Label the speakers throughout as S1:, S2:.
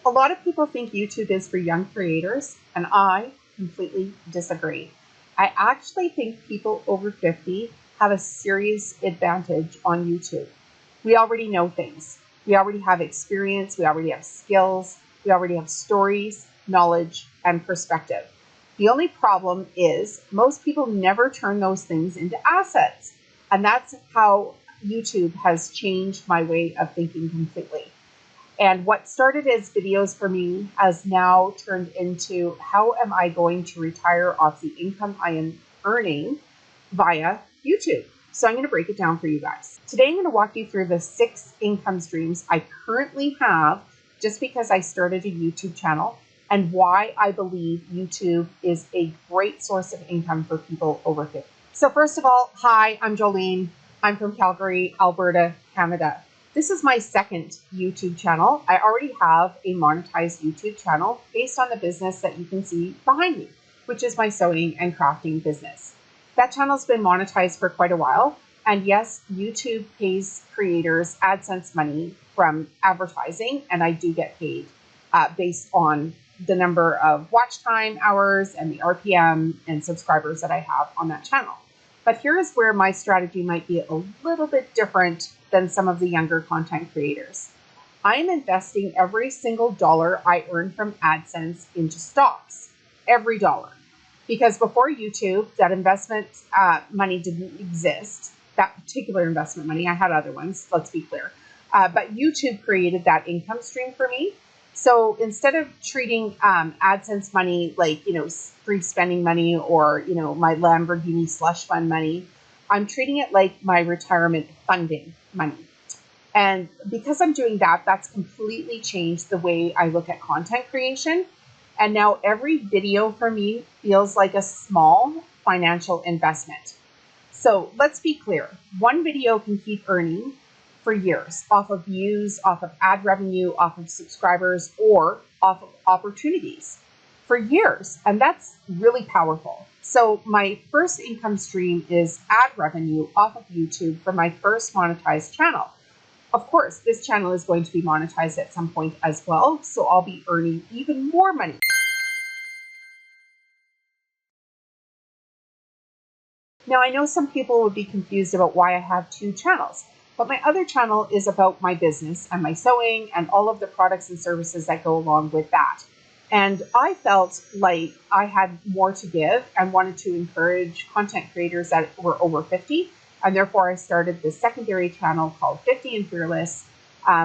S1: A lot of people think YouTube is for young creators, and I completely disagree. I actually think people over 50 have a serious advantage on YouTube. We already know things. We already have experience. We already have skills. We already have stories, knowledge, and perspective. The only problem is most people never turn those things into assets. And that's how YouTube has changed my way of thinking completely. And what started as videos for me has now turned into how am I going to retire off the income I am earning via YouTube. So I'm going to break it down for you guys. Today I'm going to walk you through the 6 income streams I currently have just because I started a YouTube channel and why I believe YouTube is a great source of income for people over 50. So first of all, hi, I'm Jolene. I'm from Calgary, Alberta, Canada. This is my second YouTube channel. I already have a monetized YouTube channel based on the business that you can see behind me, which is my sewing and crafting business. That channel's been monetized for quite a while. And yes, YouTube pays creators AdSense money from advertising, and I do get paid based on the number of watch time hours and the RPM and subscribers that I have on that channel. But here is where my strategy might be a little bit different than some of the younger content creators. I'm investing every single dollar I earn from AdSense into stocks, every dollar. Because before YouTube, that investment money didn't exist, that particular investment money. I had other ones, let's be clear. But YouTube created that income stream for me. So instead of treating AdSense money like, free spending money or, my Lamborghini slush fund money, I'm treating it like my retirement funding money. And because I'm doing that, that's completely changed the way I look at content creation. And now every video for me feels like a small financial investment. So let's be clear. One video can keep earning for years off of views, off of ad revenue, off of subscribers, or off of opportunities for years. And that's really powerful. So my first income stream is ad revenue off of YouTube for my first monetized channel. Of course, this channel is going to be monetized at some point as well. So I'll be earning even more money. Now, I know some people would be confused about why I have 2 channels. But my other channel is about my business and my sewing and all of the products and services that go along with that. And I felt like I had more to give and wanted to encourage content creators that were over 50. And therefore, I started this secondary channel called 50 and Fearless,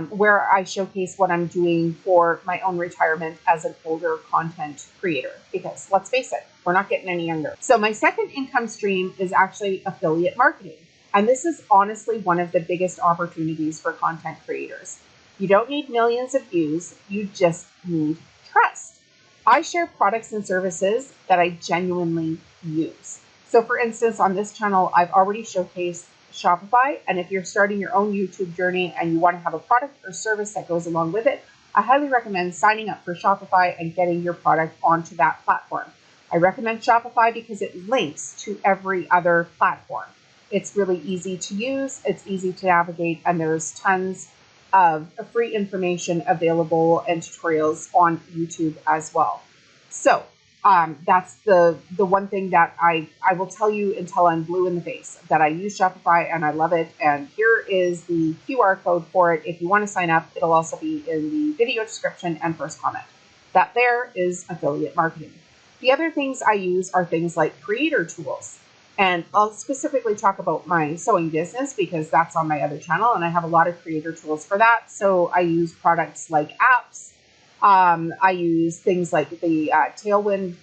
S1: where I showcase what I'm doing for my own retirement as an older content creator. Because let's face it, we're not getting any younger. So my second income stream is actually affiliate marketing. And this is honestly one of the biggest opportunities for content creators. You don't need millions of views, you just need trust. I share products and services that I genuinely use. So for instance, on this channel, I've already showcased Shopify. And if you're starting your own YouTube journey and you want to have a product or service that goes along with it, I highly recommend signing up for Shopify and getting your product onto that platform. I recommend Shopify because it links to every other platform. It's really easy to use, it's easy to navigate, and there's tons of free information available and tutorials on YouTube as well. So that's the one thing that I will tell you until I'm blue in the face, that I use Shopify and I love it. And here is the QR code for it. If you want to sign up, it'll also be in the video description and first comment. That there is affiliate marketing. The other things I use are things like creator tools. And I'll specifically talk about my sewing business because that's on my other channel and I have a lot of creator tools for that. So I use products like apps. I use things like the Tailwind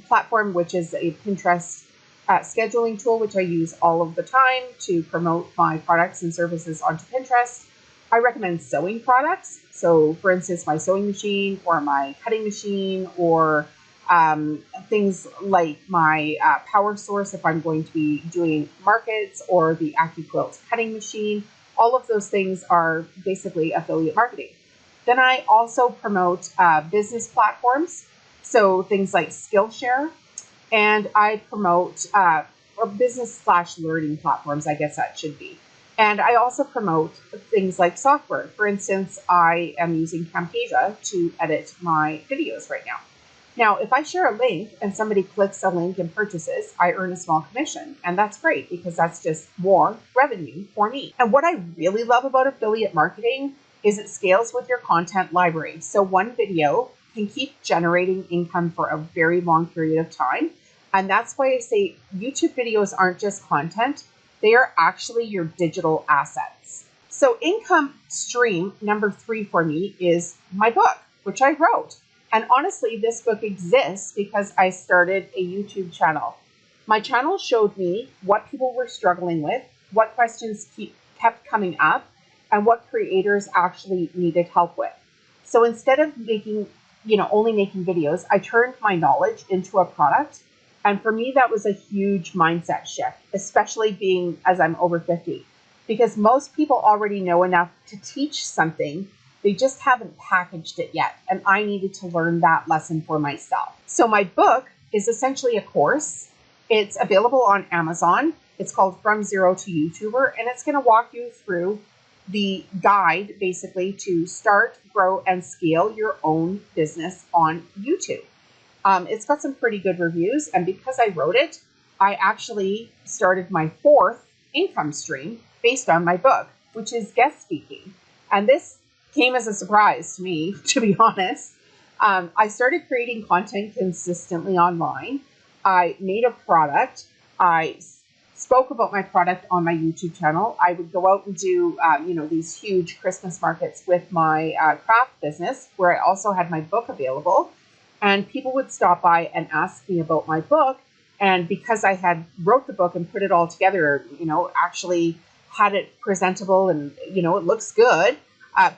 S1: platform, which is a Pinterest scheduling tool, which I use all of the time to promote my products and services onto Pinterest. I recommend sewing products. So for instance, my sewing machine or my cutting machine or things like my power source if I'm going to be doing markets or the AccuQuilt cutting machine. All of those things are basically affiliate marketing. Then I also promote business platforms, so things like Skillshare, and I promote or business/learning platforms, I guess that should be. And I also promote things like software. For instance, I am using Camtasia to edit my videos right now. Now, if I share a link and somebody clicks a link and purchases, I earn a small commission. And that's great because that's just more revenue for me. And what I really love about affiliate marketing is it scales with your content library. So one video can keep generating income for a very long period of time. And that's why I say YouTube videos aren't just content. They are actually your digital assets. So income stream number 3 for me is my book, which I wrote. And honestly, this book exists because I started a YouTube channel. My channel showed me what people were struggling with, what questions kept coming up, and what creators actually needed help with. So instead of only making videos, I turned my knowledge into a product. And for me, that was a huge mindset shift, especially being as I'm over 50, because most people already know enough to teach something. They just haven't packaged it yet. And I needed to learn that lesson for myself. So my book is essentially a course. It's available on Amazon. It's called From Zero to YouTuber. And it's going to walk you through the guide basically to start, grow, and scale your own business on YouTube. It's got some pretty good reviews. And because I wrote it, I actually started my 4th income stream based on my book, which is guest speaking. And this came as a surprise to me, to be honest. I started creating content consistently online. I made a product. I spoke about my product on my YouTube channel. I would go out and do, these huge Christmas markets with my craft business, where I also had my book available. And people would stop by and ask me about my book. And because I had wrote the book and put it all together, actually had it presentable and, it looks good,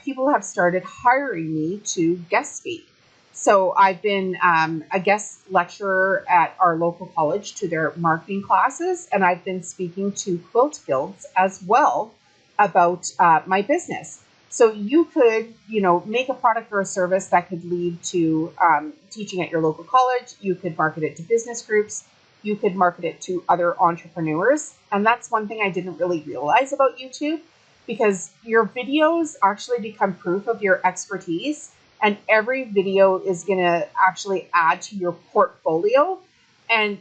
S1: people have started hiring me to guest speak. So I've been a guest lecturer at our local college to their marketing classes, and I've been speaking to quilt guilds as well about my business. So you could, make a product or a service that could lead to teaching at your local college. You could market it to business groups. You could market it to other entrepreneurs. And that's one thing I didn't really realize about YouTube, because your videos actually become proof of your expertise. And every video is going to actually add to your portfolio. And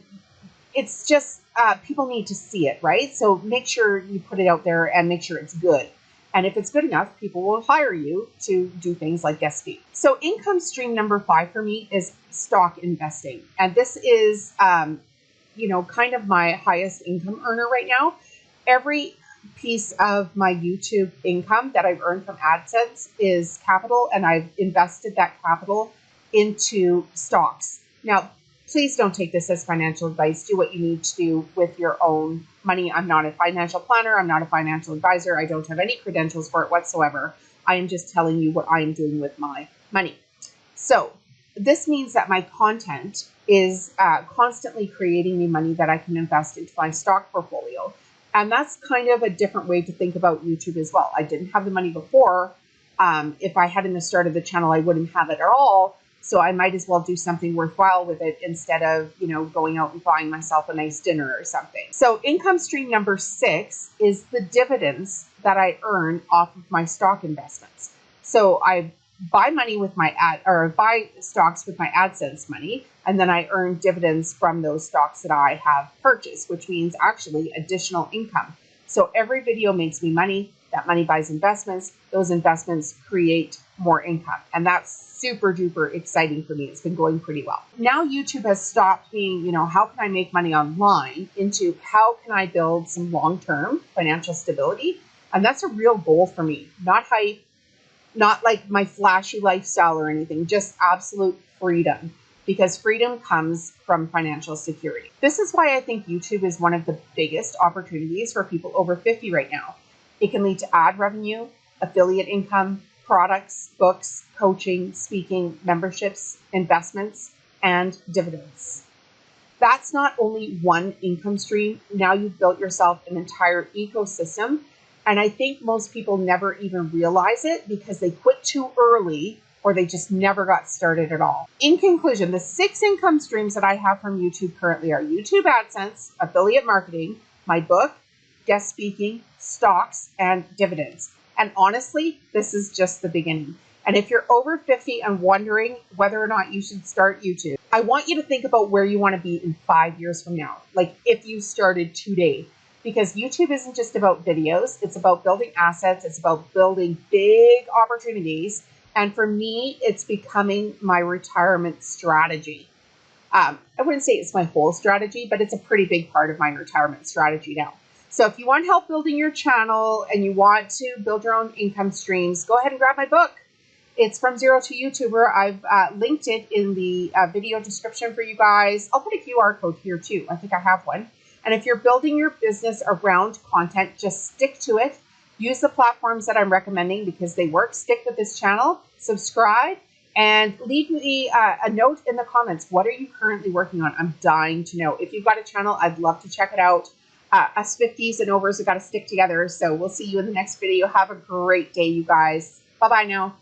S1: it's just, people need to see it, right? So make sure you put it out there and make sure it's good. And if it's good enough, people will hire you to do things like guest speak. So income stream number 5 for me is stock investing. And this is, kind of my highest income earner right now. Every piece of my YouTube income that I've earned from AdSense is capital, and I've invested that capital into stocks. Now, please don't take this as financial advice. Do what you need to do with your own money. I'm not a financial planner. I'm not a financial advisor. I don't have any credentials for it whatsoever. I am just telling you what I am doing with my money. So this means that my content is constantly creating me money that I can invest into my stock portfolio. And that's kind of a different way to think about YouTube as well. I didn't have the money before. If I hadn't started the channel, I wouldn't have it at all. So I might as well do something worthwhile with it instead of, going out and buying myself a nice dinner or something. So income stream number 6 is the dividends that I earn off of my stock investments. So I buy buy stocks with my AdSense money, and then I earn dividends from those stocks that I have purchased, which means actually additional income. So every video makes me money. That money buys investments. Those investments create more income. And that's super duper exciting for me. It's been going pretty well. Now YouTube has stopped being, how can I make money online, into how can I build some long-term financial stability? And that's a real goal for me. Not hype, not like my flashy lifestyle or anything, just absolute freedom, because freedom comes from financial security. This is why I think YouTube is one of the biggest opportunities for people over 50 right now. It can lead to ad revenue, affiliate income, products, books, coaching, speaking, memberships, investments, and dividends. That's not only one income stream. Now you've built yourself an entire ecosystem. And I think most people never even realize it because they quit too early, or they just never got started at all. In conclusion, the 6 income streams that I have from YouTube currently are YouTube AdSense, affiliate marketing, my book, guest speaking, stocks, and dividends. And honestly, this is just the beginning. And if you're over 50 and wondering whether or not you should start YouTube, I want you to think about where you want to be in 5 years from now. Like if you started today, because YouTube isn't just about videos. It's about building assets. It's about building big opportunities. And for me, it's becoming my retirement strategy. I wouldn't say it's my whole strategy, but it's a pretty big part of my retirement strategy now. So if you want help building your channel and you want to build your own income streams, go ahead and grab my book. It's From Zero to YouTuber. I've linked it in the video description for you guys. I'll put a QR code here too. I think I have one. And if you're building your business around content, just stick to it. Use the platforms that I'm recommending because they work. Stick with this channel, subscribe, and leave me a note in the comments. What are you currently working on? I'm dying to know. If you've got a channel, I'd love to check it out. Us 50s and overs have got to stick together. So we'll see you in the next video. Have a great day, you guys. Bye-bye now.